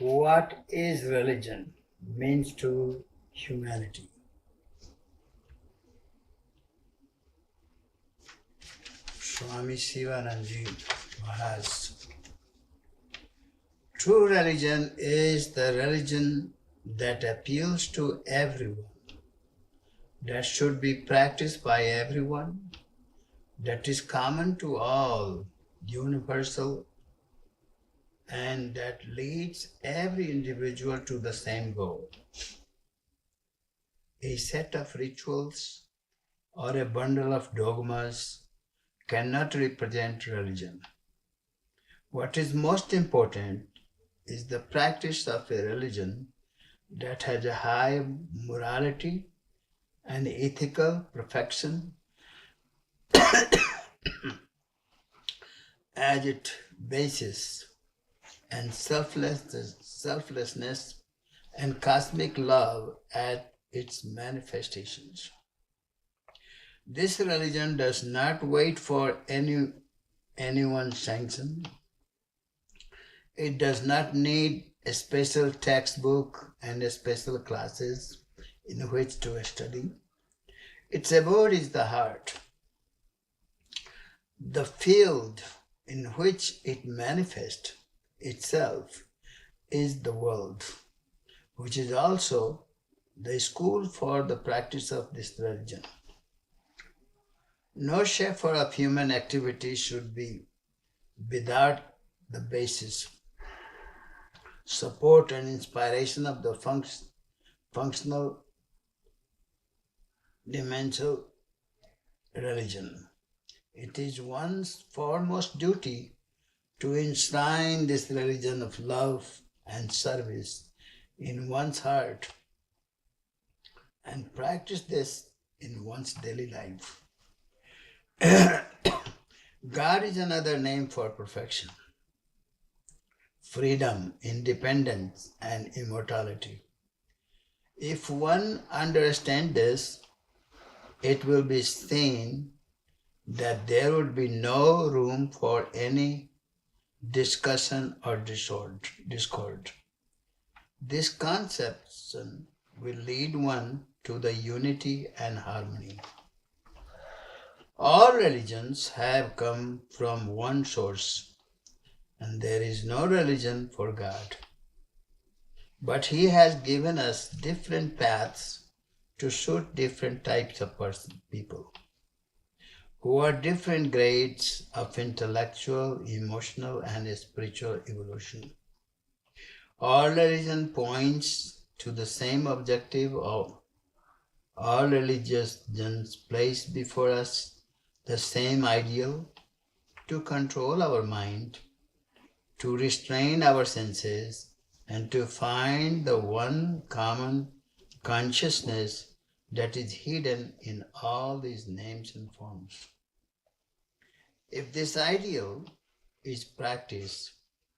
What is religion means to humanity? Swami Sivananji Maharaj. True religion is the religion that appeals to everyone, that should be practiced by everyone, that is common to all, universal, and that leads every individual to the same goal. A set of rituals or a bundle of dogmas cannot represent religion. What is most important is the practice of a religion that has a high morality and ethical perfection as its basis, and selflessness and cosmic love at its manifestations. This religion does not wait for anyone's sanction. It does not need a special textbook and a special classes in which to study. Its abode is the heart. The field in which it manifests itself is the world, which is also the school for the practice of this religion. No shepherd of human activity should be without the basis, support and inspiration of the functional dimensional religion. It is one's foremost duty to enshrine this religion of love and service in one's heart and practice this in one's daily life. God is another name for perfection, freedom, independence, and immortality. If one understands this, it will be seen that there would be no room for any discussion or discord. This conception will lead one to the unity and harmony. All religions have come from one source, and there is no religion for God. But He has given us different paths to suit different types of people, who are different grades of intellectual, emotional, and spiritual evolution. All religion points to the same objective of all religions place before us the same ideal: to control our mind, to restrain our senses, and to find the one common consciousness that is hidden in all these names and forms. If this ideal is practiced,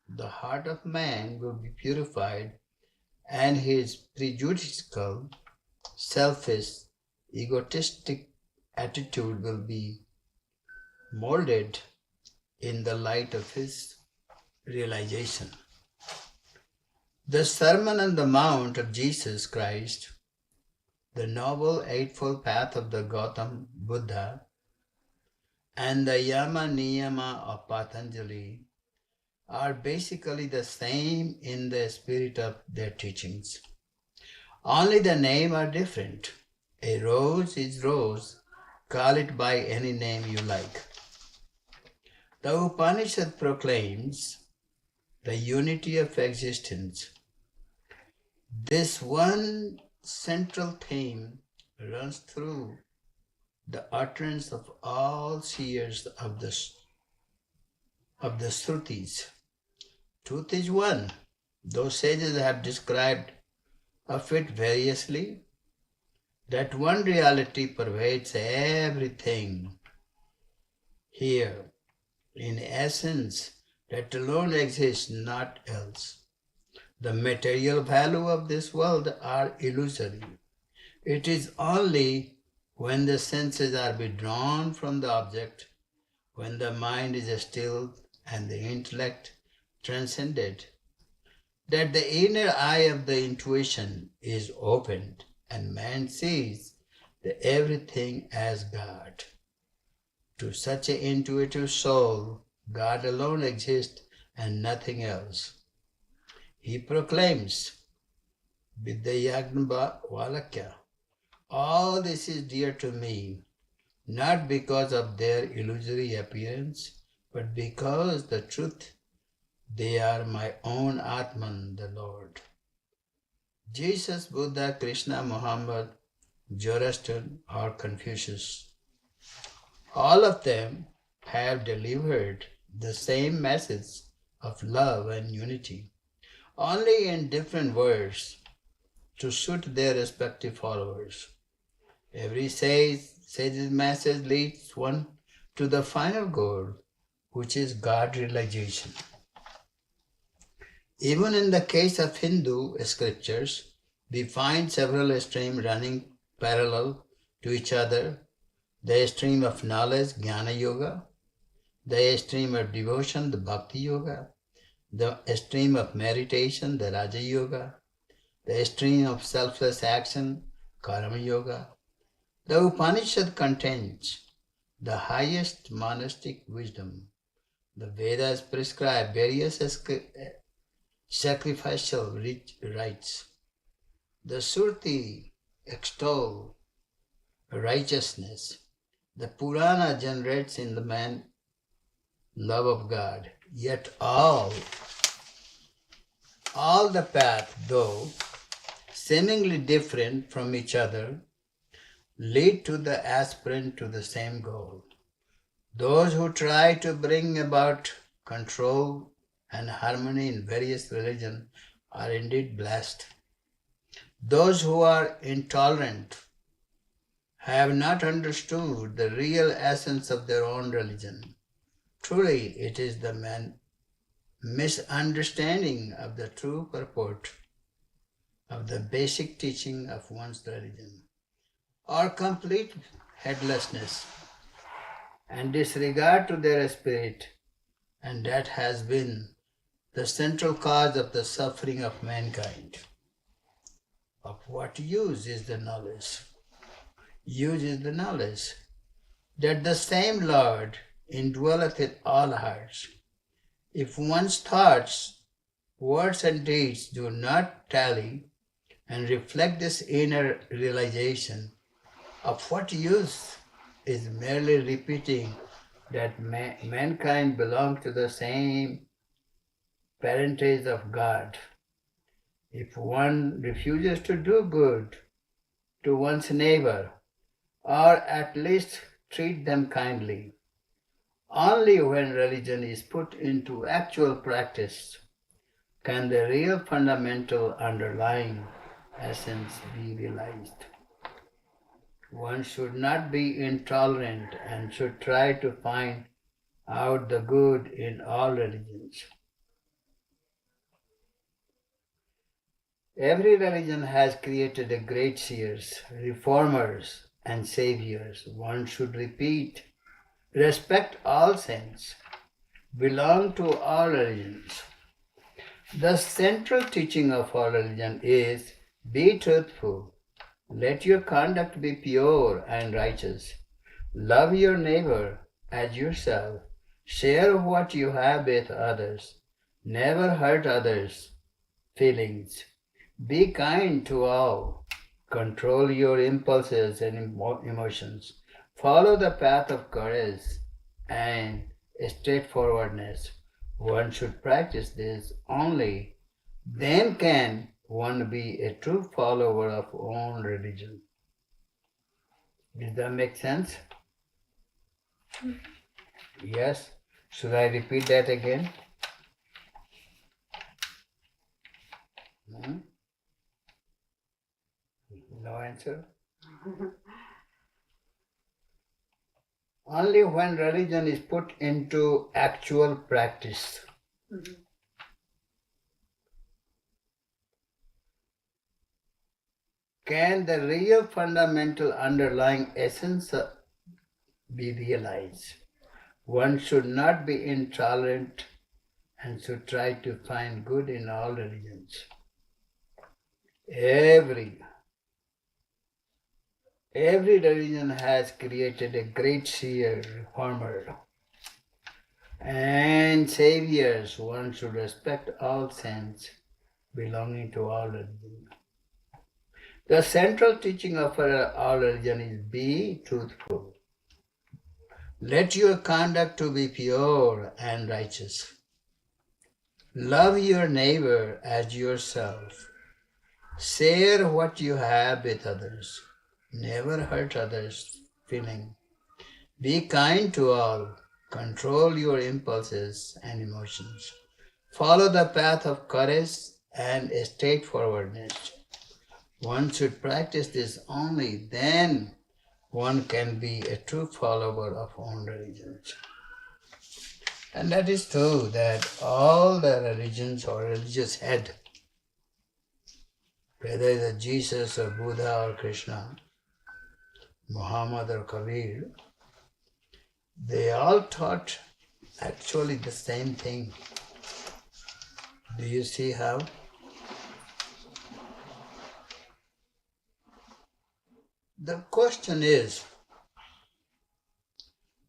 the heart of man will be purified and his prejudicial, selfish, egotistic attitude will be molded in the light of his realization. The Sermon on the Mount of Jesus Christ, the Noble Eightfold Path of the Gautam Buddha, and the Yama Niyama of Patanjali are basically the same in the spirit of their teachings. Only the name are different. A rose is rose, call it by any name you like. The Upanishad proclaims the unity of existence. This one central theme runs through the utterance of all seers of the Shrutis. Truth is one. Those sages have described of it variously. That one reality pervades everything. Here, in essence, that alone exists, not else. The material value of this world are illusory. It is only when the senses are withdrawn from the object, when the mind is stilled and the intellect transcended, that the inner eye of the intuition is opened and man sees everything as God. To such an intuitive soul, God alone exists and nothing else. He proclaims, Vidyayagna Valakya, all this is dear to me, not because of their illusory appearance, but because the truth, they are my own Atman, the Lord. Jesus, Buddha, Krishna, Muhammad, Zoroaster, or Confucius, all of them have delivered the same message of love and unity, only in different words to suit their respective followers. Every sage's message leads one to the final goal, which is God realization. Even in the case of Hindu scriptures, we find several streams running parallel to each other. The stream of knowledge, Jnana Yoga, the stream of devotion, the Bhakti Yoga, the stream of meditation, the Raja Yoga, the stream of selfless action, Karma Yoga. The Upanishad contains the highest monastic wisdom. The Vedas prescribe various sacrificial rites. The Surti extol righteousness. The Purana generates in the man love of God. Yet all the paths, though seemingly different from each other, lead to the aspirant to the same goal. Those who try to bring about control and harmony in various religions are indeed blessed. Those who are intolerant have not understood the real essence of their own religion. Truly, it is the misunderstanding of the true purport of the basic teaching of one's religion, or complete heedlessness and disregard to their spirit, and that has been the central cause of the suffering of mankind. Of what use is the knowledge? Use is the knowledge that the same Lord indwelleth in all hearts. If one's thoughts, words and deeds do not tally and reflect this inner realization, of what use is merely repeating that mankind belongs to the same parentage of God? If one refuses to do good to one's neighbor, or at least treat them kindly, only when religion is put into actual practice can the real fundamental underlying essence be realized. One should not be intolerant and should try to find out the good in all religions. Every religion has created a great seers, reformers, and saviors. One should repeat, respect all saints, belong to all religions. The central teaching of all religion is, be truthful, let your conduct be pure and righteous, love your neighbor as yourself, share what you have with others, never hurt others' feelings, be kind to all, control your impulses and emotions, follow the path of courage and straightforwardness. One should practice this only, then can one be a true follower of own religion. Does that make sense? Yes? Should I repeat that again? No answer? Only when religion is put into actual practice. can the real fundamental underlying essence be realized. One should not be intolerant and should try to find good in all religions. Every religion has created a great seer, reformer, and saviors. One should respect all saints belonging to all religions. The central teaching of all religion is be truthful. Let your conduct to be pure and righteous. Love your neighbor as yourself. Share what you have with others. Never hurt others' feeling. Be kind to all. Control your impulses and emotions. Follow the path of courage and straightforwardness. One should practice this only then one can be a true follower of own religions. And that is true that all the religions or religious head, whether it is Jesus or Buddha or Krishna, Muhammad or Kabir, they all taught actually the same thing. Do you see how? The question is,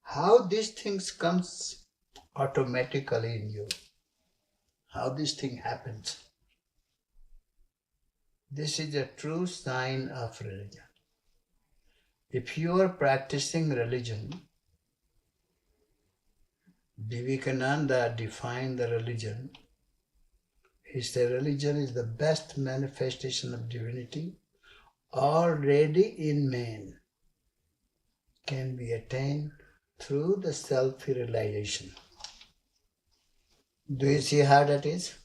how these things comes automatically in you? How this thing happens? This is a true sign of religion. If you are practicing religion, Vivekananda defined the religion. He said religion is the best manifestation of divinity already in man, can be attained through the self-realization. Do you see how that is?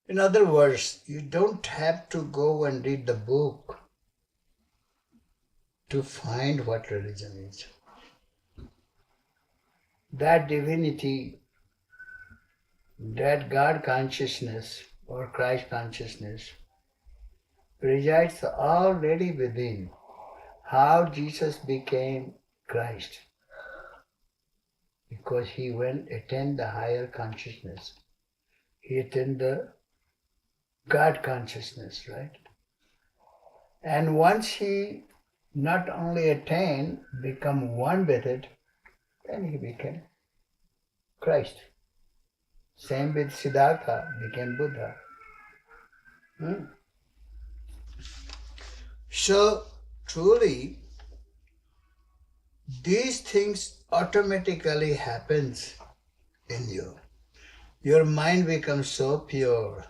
In other words, you don't have to go and read the book to find what religion is. That divinity, that God consciousness or Christ consciousness resides already within. How Jesus became Christ? Because he went attained the higher consciousness. He attained the God consciousness, right? And once he not only attained, become one with it, then he became Christ. Same with Siddhartha, became Buddha. So, truly, these things automatically happens in you. Your mind becomes so pure.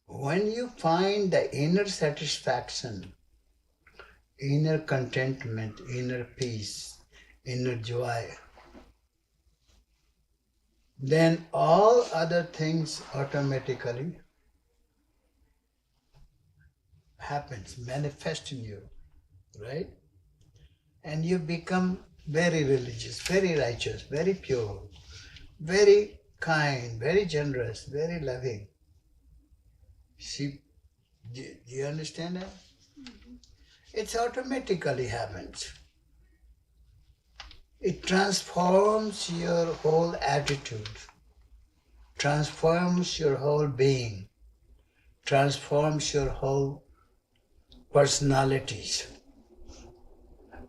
When you find the inner satisfaction, inner contentment, inner peace, inner joy, then all other things automatically happens, manifest in you, right? And you become very religious, very righteous, very pure, very kind, very generous, very loving. See, do you understand that? Mm-hmm. It automatically happens. It transforms your whole attitude, transforms your whole being, transforms your whole personalities.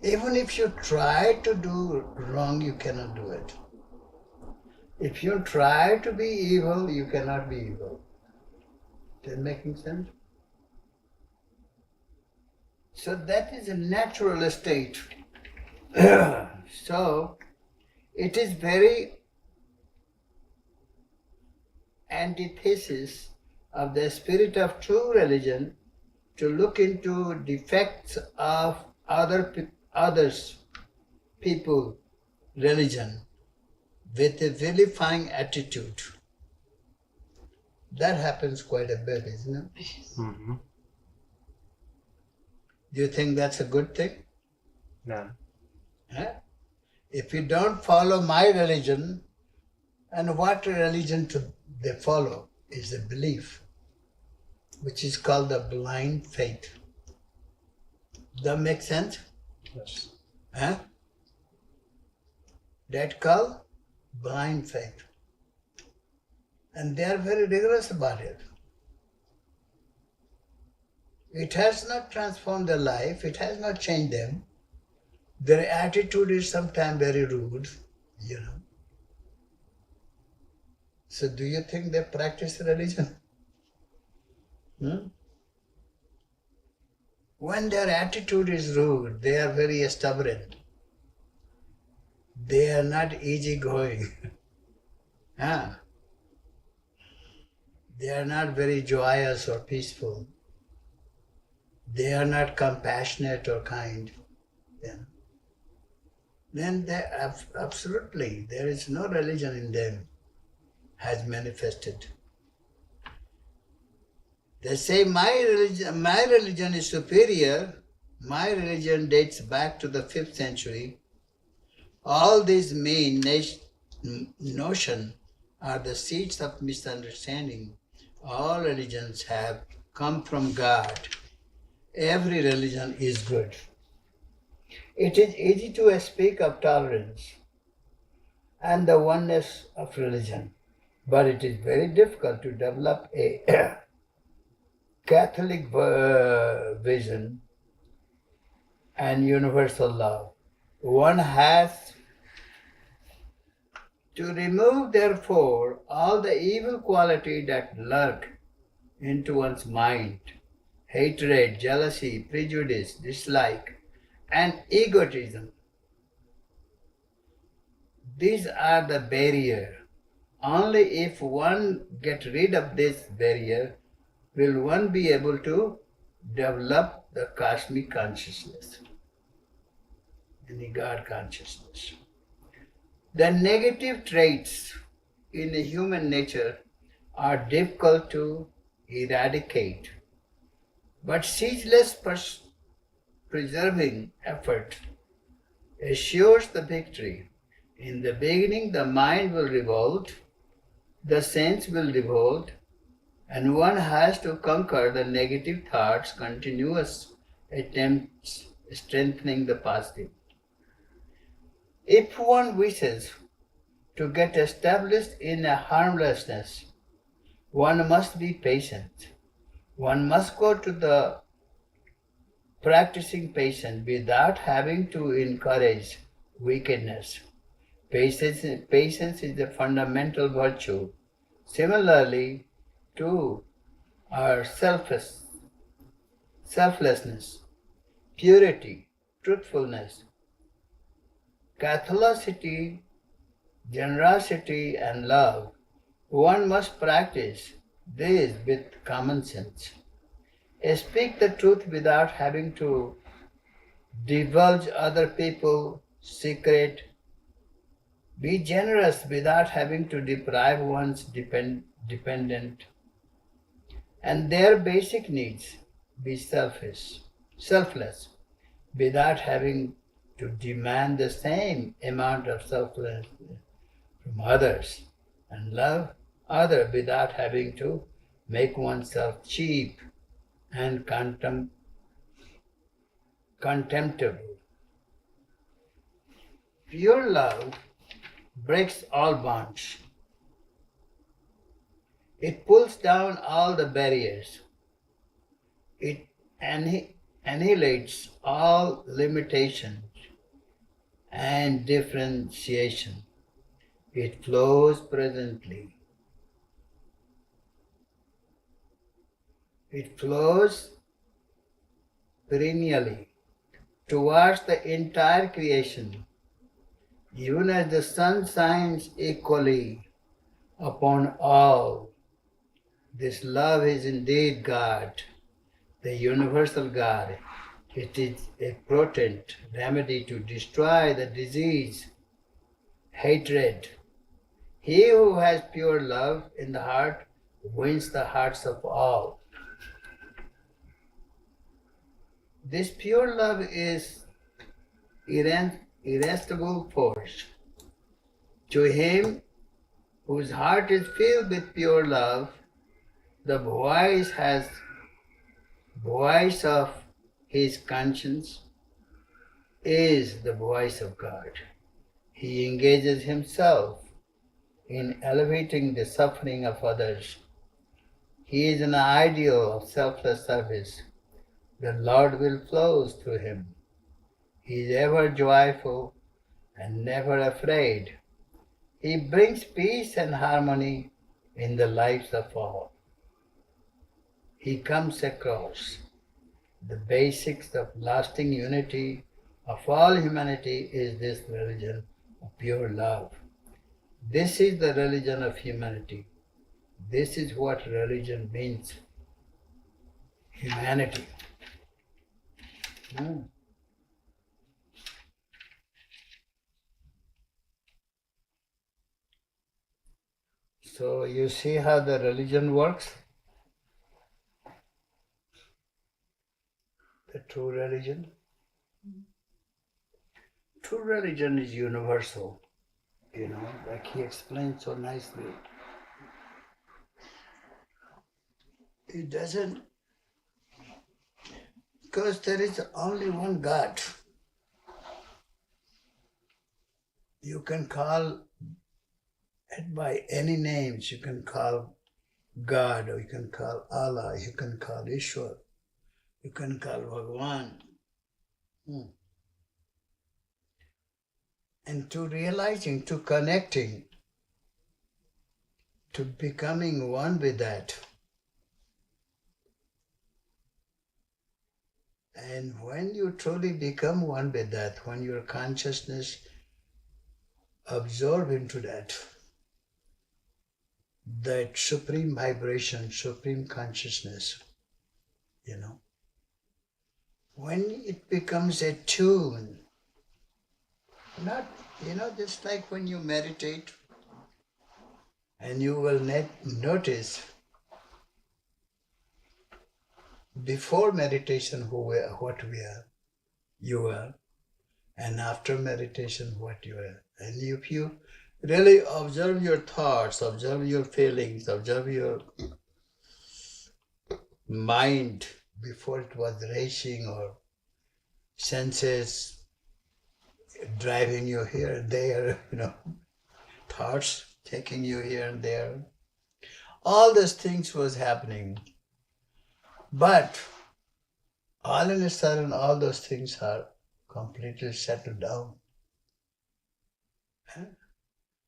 Even if you try to do wrong, you cannot do it. If you try to be evil, you cannot be evil. Is that making sense? So that is a natural state. So it is very antithesis of the spirit of true religion to look into defects of others, people, religion with a vilifying attitude. That happens quite a bit, isn't it? Mm-hmm. Do you think that's a good thing? No. Huh? If you don't follow my religion, And what religion they follow is a belief, which is called the blind faith. Does that make sense? Yes. Huh? That called blind faith. And they are very rigorous about it. It has not transformed their life, it has not changed them. Their attitude is sometimes very rude, you know. So do you think they practice religion? When their attitude is rude, they are very stubborn. They are not easygoing. Huh? They are not very joyous or peaceful. They are not compassionate or kind. Yeah. Then they absolutely, there is no religion in them has manifested. They say my religion is superior. My religion dates back to the 5th century. All these main notions are the seeds of misunderstanding. All religions have come from God. Every religion is good. It is easy to speak of tolerance and the oneness of religion, but it is very difficult to develop a Catholic vision and universal love. One has to remove, therefore, all the evil quality that lurk into one's mind: hatred, jealousy, prejudice, dislike, and egotism. These are the barrier. Only if one gets rid of this barrier will one be able to develop the cosmic consciousness, the God consciousness. The negative traits in human nature are difficult to eradicate, but ceaseless preserving effort assures the victory. In the beginning, the mind will revolt, the sense will revolt, and one has to conquer the negative thoughts, continuous attempts strengthening the positive. If one wishes to get established in a harmlessness, one must be patient. One must go to the practicing patient without having to encourage wickedness. Patience is a fundamental virtue. Similarly to our selflessness, purity, truthfulness, Catholicity, generosity, and love, one must practice these with common sense. Speak the truth without having to divulge other people's secret. Be generous without having to deprive one's dependent and their basic needs. Be selfless, without having to demand the same amount of selflessness from others, and love others without having to make oneself cheap and contemptible. Pure love breaks all bonds. It pulls down all the barriers. It annihilates all limitations and differentiation. It flows presently. It flows perennially towards the entire creation, even as the sun shines equally upon all. This love is indeed God, the universal God. It is a potent remedy to destroy the disease, hatred. He who has pure love in the heart wins the hearts of all. This pure love is irresistible force. To him whose heart is filled with pure love, the voice of his conscience is the voice of God. He engages himself in elevating the suffering of others. He is an ideal of selfless service. The Lord will flow through him. He is ever joyful and never afraid. He brings peace and harmony in the lives of all. He comes across the basics of lasting unity of all humanity is this religion of pure love. This is the religion of humanity. This is what religion means. Humanity. So you see how the religion works? The true religion? True religion is universal, like he explained so nicely. It doesn't, because there is only one God. You can call it by any names. You can call God, or you can call Allah, you can call Ishwar, you can call Bhagwan. And to realizing, to connecting, to becoming one with that. And when you truly become one with that, when your consciousness absorb into that supreme vibration, supreme consciousness, when it becomes a tune, not, just like when you meditate, and you will notice before meditation what you are, and after meditation what you are. And if you really observe your thoughts, observe your feelings, observe your mind before it was racing or senses driving you here and there, thoughts taking you here and there. All those things was happening. But all in a sudden, all those things are completely settled down.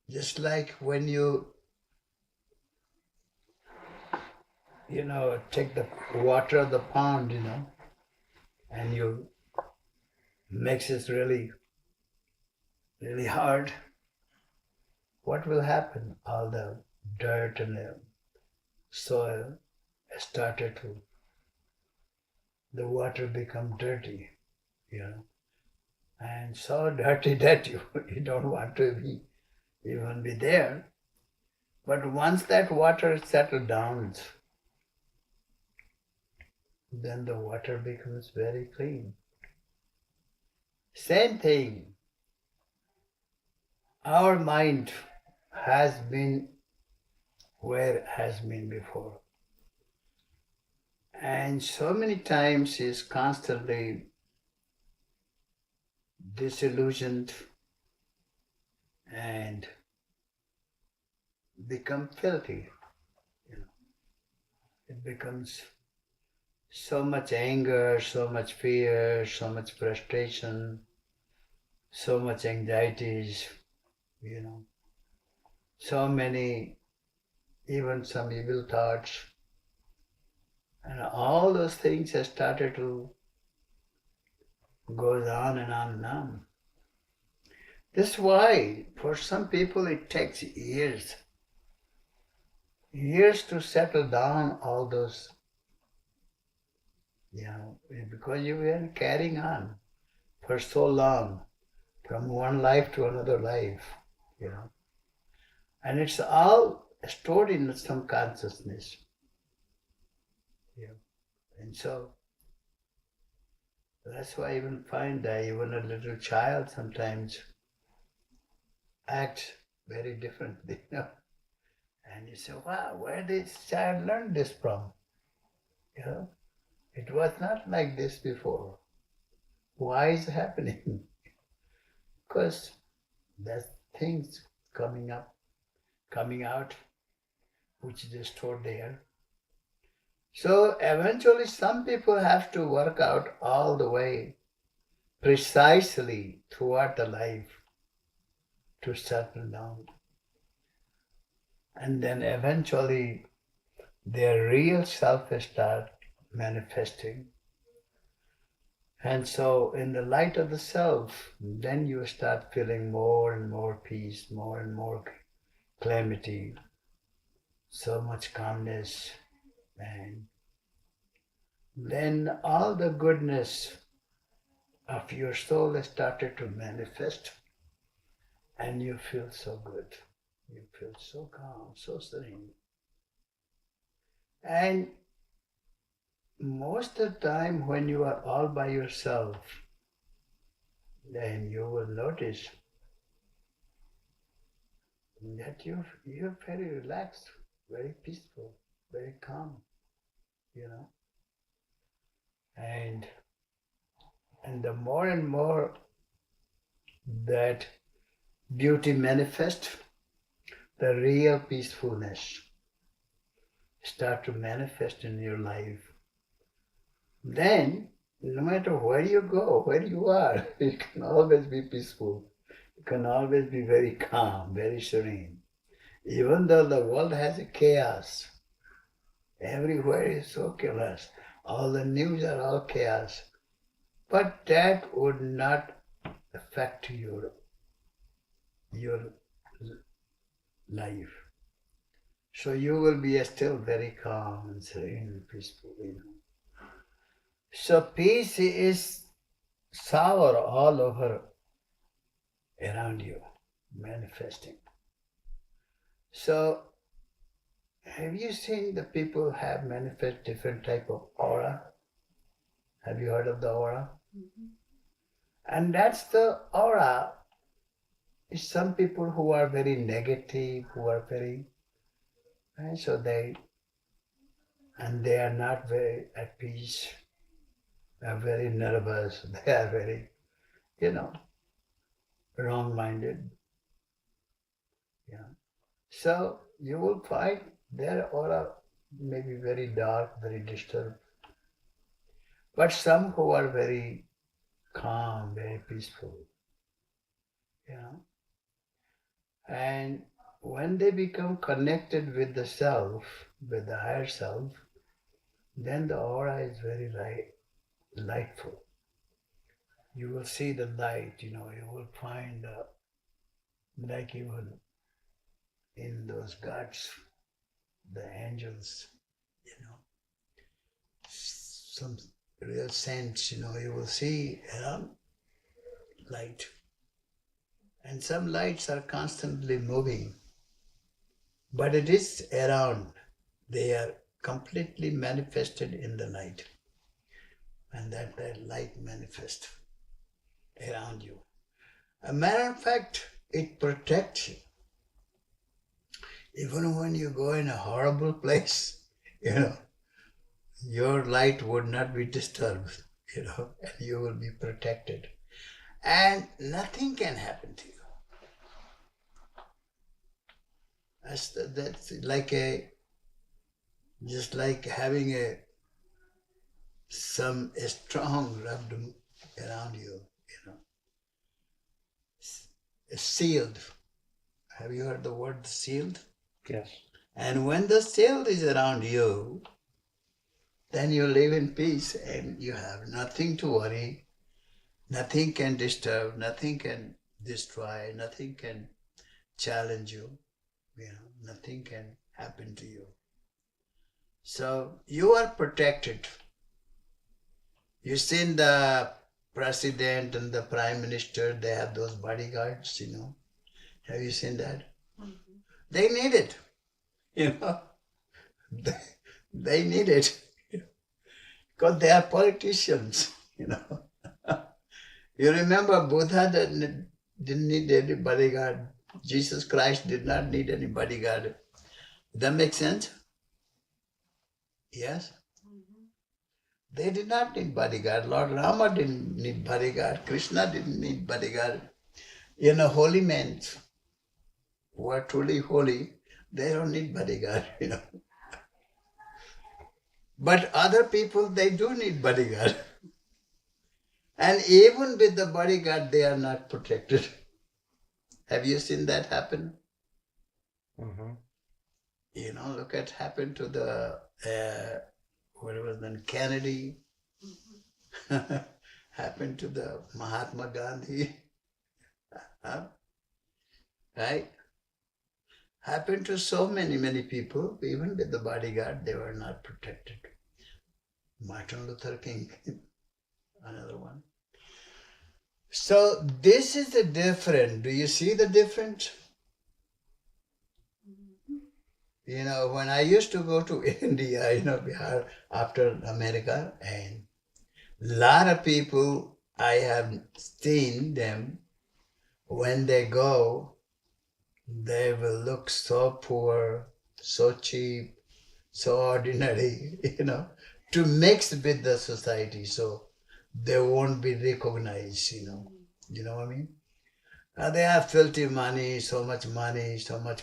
Just like when you take the water of the pond, and you mix it really, really hard, what will happen? All the dirt and the soil started to, the water become dirty, and so dirty that you don't want to even be there. But once that water settles down, then the water becomes very clean. Same thing. Our mind has been where it has been before. And so many times is constantly disillusioned and become filthy. It becomes so much anger, so much fear, so much frustration, so much anxieties, so many, even some evil thoughts. And all those things have started to go on and on and on. This is why for some people it takes years to settle down all those, because you were carrying on for so long from one life to another life, and it's all stored in some consciousness. And so that's why I even find that even a little child sometimes acts very differently. And you say, wow, where did this child learn this from? You know, it was not like this before. Why is it happening? Because there's things coming up, coming out, which is stored there. So eventually some people have to work out all the way, precisely throughout the life, to settle down. And then eventually their real self start manifesting. And so in the light of the self, then you start feeling more and more peace, more and more calamity, so much calmness, and then all the goodness of your soul has started to manifest, and you feel so good. You feel so calm, so serene. And most of the time when you are all by yourself, then you will notice that you're very relaxed, very peaceful, very calm, you know. And the more and more that beauty manifests, the real peacefulness start to manifest in your life. Then, no matter where you go, where you are, you can always be peaceful. You can always be very calm, very serene. Even though the world has a chaos, everywhere is so chaos. All the news are all chaos. But that would not affect your life. So you will be still very calm and serene and peaceful, you know. So peace is sour all over around you, manifesting. So have you seen the people have manifest different type of aura? Have you heard of the aura? Mm-hmm. And that's the aura. Is some people who are very negative, who are very, and so they are not very at peace. They are very nervous. They are very, wrong-minded. Yeah. So you will find their aura may be very dark, very disturbed. But some who are very calm, very peaceful, and when they become connected with the self, with the higher self, then the aura is very lightful. You will see the light, you will find like even in those gods, the angels, some real saints, you will see light. And some lights are constantly moving, but it is around. They are completely manifested in the light. And that light manifests around you. A matter of fact, it protects you. Even when you go in a horrible place, your light would not be disturbed, and you will be protected. And nothing can happen to you. That's like just like having a strong rubbed around you, sealed. Have you heard the word sealed? Yes. And when the shield is around you, then you live in peace and you have nothing to worry. Nothing can disturb, nothing can destroy, nothing can challenge you. Nothing can happen to you. So you are protected. You've seen the president and the prime minister, they have those bodyguards, Have you seen that? Mm-hmm. They need it, They need it because they are politicians, You remember Buddha didn't need any bodyguard. Jesus Christ did not need any bodyguard. That makes sense? Yes? They did not need bodyguard. Lord Rama didn't need bodyguard. Krishna didn't need bodyguard. Holy men who are truly holy, they don't need bodyguard. But other people, they do need bodyguard. And even with the bodyguard, they are not protected. Have you seen that happen? Look at happened to the, what was then, Kennedy. Happened to the Mahatma Gandhi. Right? Happened to so many people, even with the bodyguard, they were not protected. Martin Luther King, another one. So this is the difference. Do you see the difference? When I used to go to India, Bihar, after America, and a lot of people, I have seen them, when they go, they will look so poor, so cheap, so ordinary, to mix with the society, so they won't be recognized, You know what I mean? They have filthy money, so much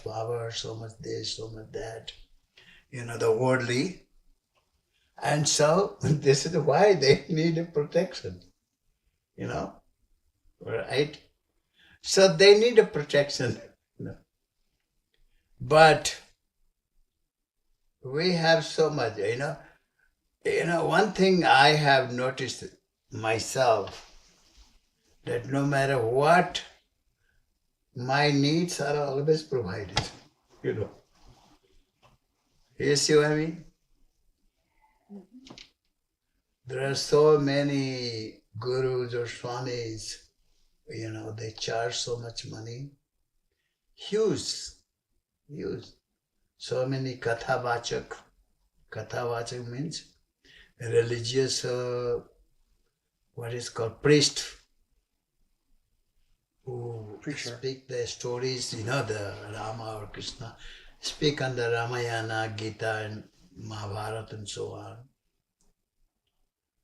power, so much this, so much that, the worldly. And so this is why they need a protection, right? So they need a protection, But we have so much, one thing I have noticed myself, that no matter what, my needs are always provided, You see what I mean? There are so many gurus or swamis, they charge so much money. Huge. So many kathavachak. Kathavachak means religious, what is called, priest, who speak the stories, the Rama or Krishna, speak on the Ramayana, Gita and Mahabharata and so on.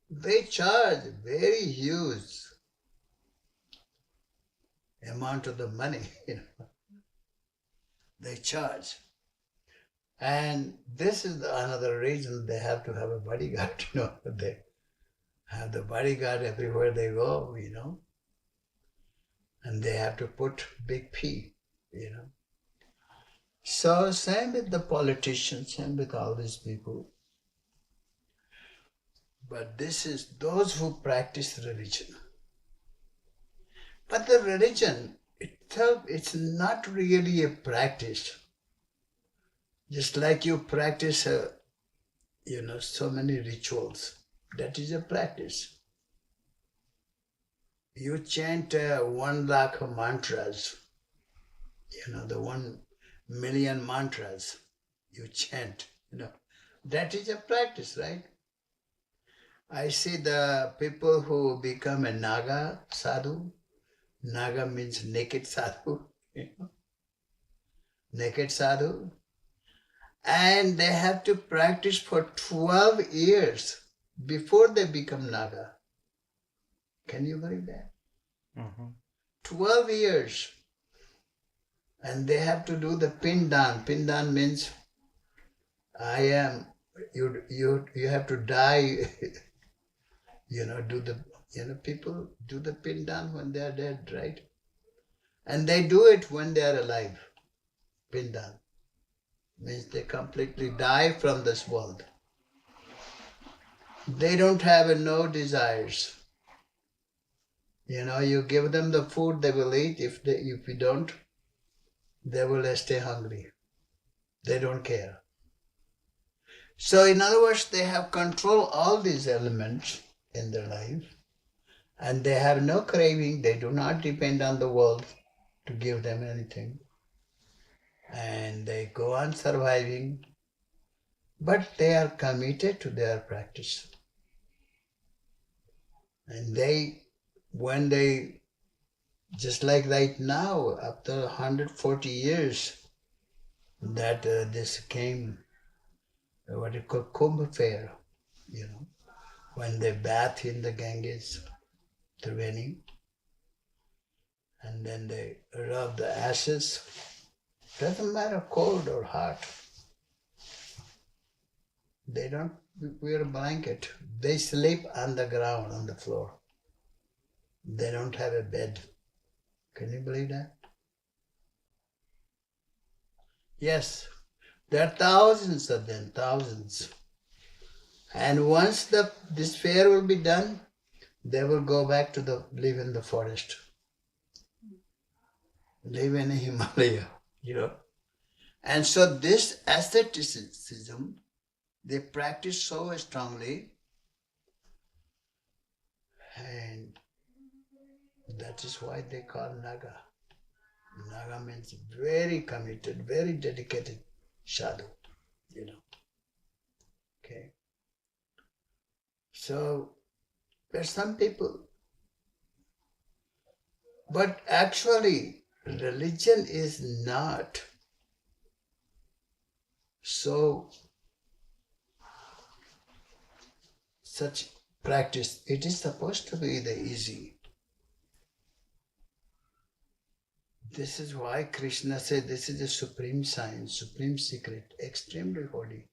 They charge very huge amount of the money, They charge. And this is another reason they have to have a bodyguard, They have the bodyguard everywhere they go, And they have to put big P, So same with the politicians, same with all these people. But this is those who practice religion. But the religion itself, it's not really a practice. Just like you practice, so many rituals. That is a practice. You chant 1 lakh mantras, the 1 million mantras you chant, That is a practice, right? I see the people who become a Naga sadhu. Naga means naked sadhu, Naked sadhu. And they have to practice for 12 years before they become Naga. Can you believe that? 12 years. And they have to do the pindan. Pindan means you have to die. People do the pindan when they are dead, right? And they do it when they are alive. Pindan means they completely die from this world. They don't have no desires. You give them the food, they will eat. If you don't, they will stay hungry. They don't care. So in other words, they have control all these elements in their life, and they have no craving. They do not depend on the world to give them anything. And they go on surviving, but they are committed to their practice. And when they, just like right now, after 140 years, that this came, what you call Kumbh fair, when they bath in the Ganges, Triveni, and then they rub the ashes. Doesn't matter cold or hot. They don't wear a blanket. They sleep on the ground, on the floor. They don't have a bed. Can you believe that? Yes, there are thousands of them, thousands. And once this fair will be done, they will go back to live in the forest, live in Himalaya, And so this asceticism, they practice so strongly, and that is why they call Naga. Naga means very committed, very dedicated sadhu, Okay. So there's some people, but actually religion is not so such practice. It is supposed to be the easy. This is why Krishna said this is a supreme science, supreme secret, extremely holy,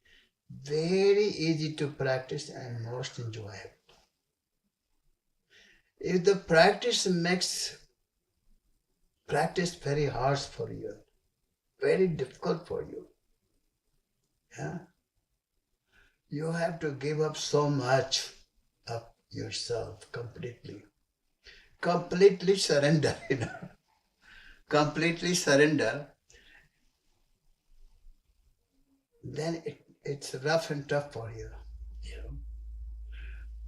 very easy to practice and most enjoyable. If the practice makes practice very hard for you, very difficult for you, you have to give up so much of yourself completely. Completely surrender, Completely surrender. Then it's rough and tough for you,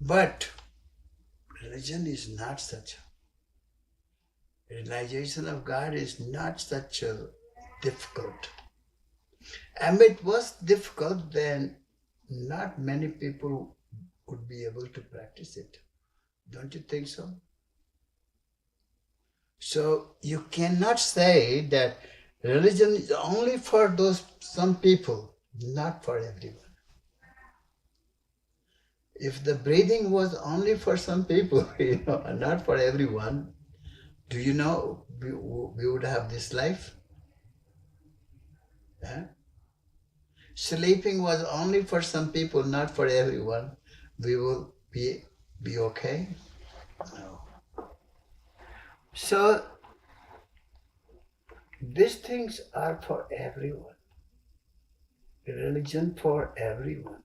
But religion is not such. Realization of God is not such difficult. And it was difficult, then not many people would be able to practice it. Don't you think so? So you cannot say that religion is only for some people, not for everyone. If the breathing was only for some people, and not for everyone, do you know we would have this life? Sleeping was only for some people, not for everyone, we will be okay? No. So these things are for everyone. Religion for everyone.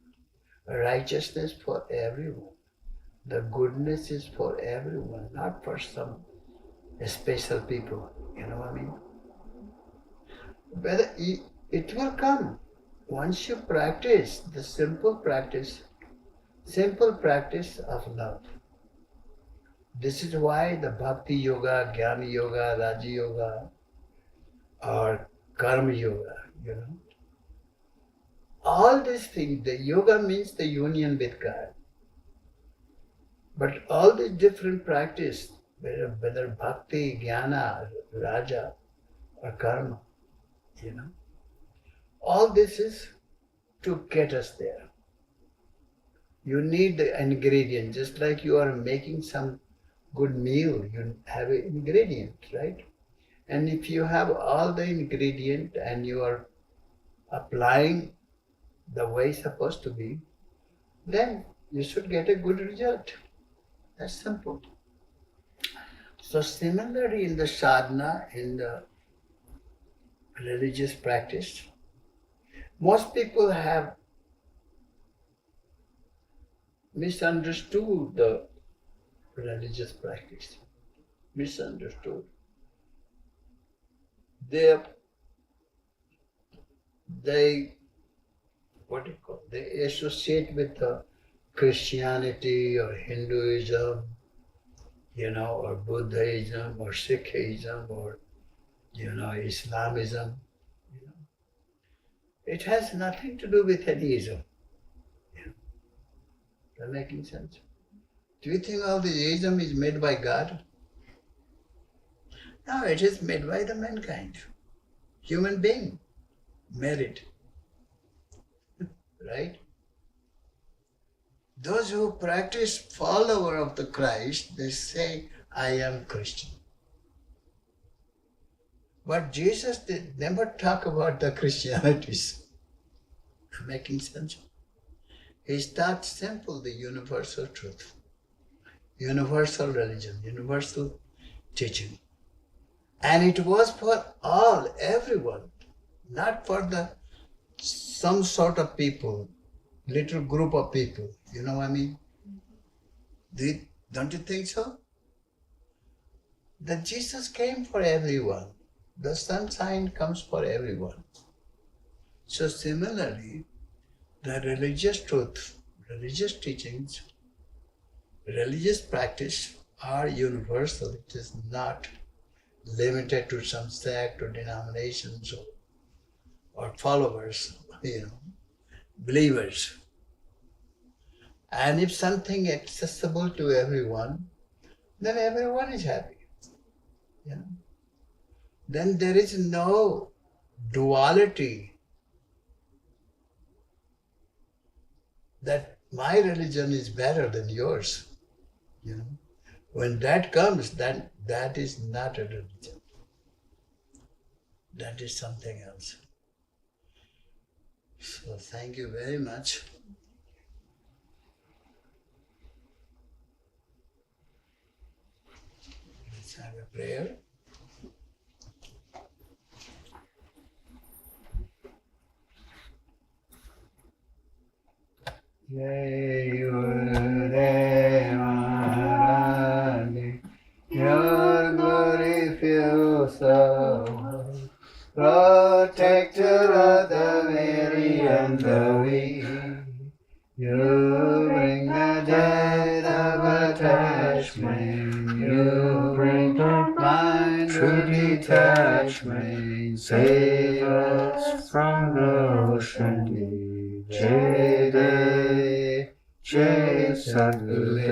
Righteousness for everyone. The goodness is for everyone, not for some special people. You know what I mean? Whether it will come once you practice the simple practice of love. This is why the Bhakti Yoga, Jnana Yoga, Raja Yoga, or Karma Yoga, All these things, the yoga means the union with God. But all these different practice, whether Bhakti, Jnana, Raja, or Karma, all this is to get us there. You need the ingredient, just like you are making some good meal, you have an ingredient, right? And if you have all the ingredient and you are applying the way it's supposed to be, then you should get a good result. That's simple. So similarly in the sadhana, in the religious practice, most people have misunderstood the religious practice. Misunderstood. They associate with Christianity or Hinduism, or Buddhism or Sikhism or, Islamism. It has nothing to do with any ism. That making sense? Do you think all the ism is made by God? No, it is made by the mankind, human being. merit, right? Those who practice follower of the Christ, they say, I am Christian. But Jesus did never talk about the Christianities. Making sense? He starts simple, the universal truth, universal religion, universal teaching. And it was for all, everyone, not for some sort of people, little group of people. You know what I mean? Don't you think so? That Jesus came for everyone. The sunshine comes for everyone. So similarly, the religious truth, religious teachings, religious practice are universal. It is not limited to some sect or denominations or followers, believers. And if something accessible to everyone, then everyone is happy. Then there is no duality that my religion is better than yours. When that comes, then that is not a religion. That is something else. So thank you very much. Let's have a prayer. Jai Gurudev Maharaj, your glory fills the world, protector of the weary and the weak. You bring the dead of attachment, you bring the blind to detachment, save us from the ocean deep. Jai Dev, Jai Sadgurudev.